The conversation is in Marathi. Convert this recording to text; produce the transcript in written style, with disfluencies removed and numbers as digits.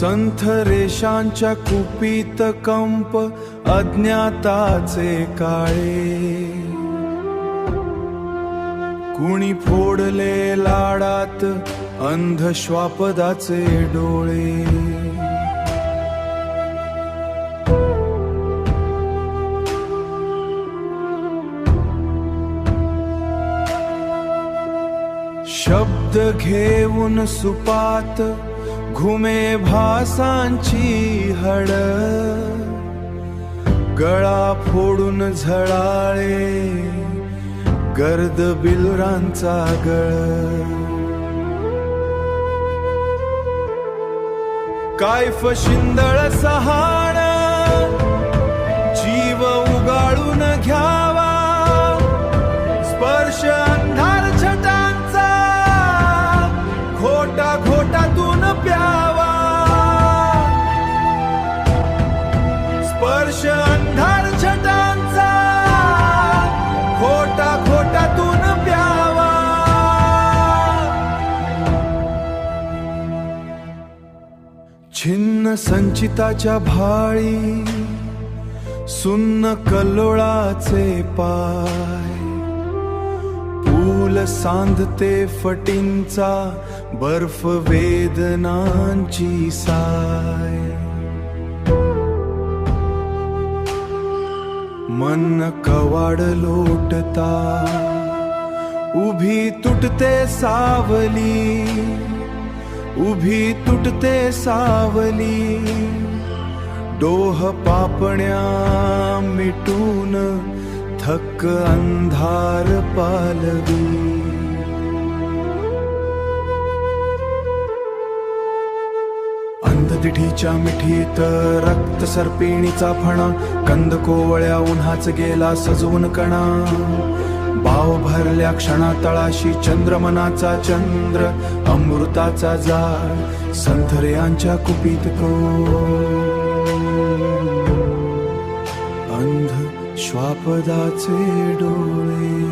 संथ रेषांच्या कुपीत कंप अज्ञाताचे काळे, कुणी फोडले लाडात अंध श्वापदाचे डोळे। शब्द घेऊन सुपात घुमे भासांची हड, गळा फोडून झळाळे गर्द बिलरांचा गळ। कायफ शिंदळ सहाण जीव उगाळून घ्यावा, स्पर्श अंधार छटांचा घोटा घोटातून प्यावा, स्पर्श अंधार छटांचा घोटा घोटातून प्यावा। छिन्न संचिताच्या भाळी सुन्न कल्लोळाचे पाय, पूल सांधते फटींचा बर्फ वेदनांची साय। मन कवाड लोटता उभी तुटते सावली, उभी तुटते सावली। डोह पापण्या मिटून थक्क अंधार पालवी। अंधदिठीच्या मिठीत रक्त सर्पिणीचा फणा, कंद कोवळ्या उन्हाच गेला सजवून कणा। बाव भरल्या क्षणा तळाशी चंद्रमनाचा चंद्र, अमृताचा जाळ संथर्यांच्या कुपीत को। अंध श्वापदाचे डोळे।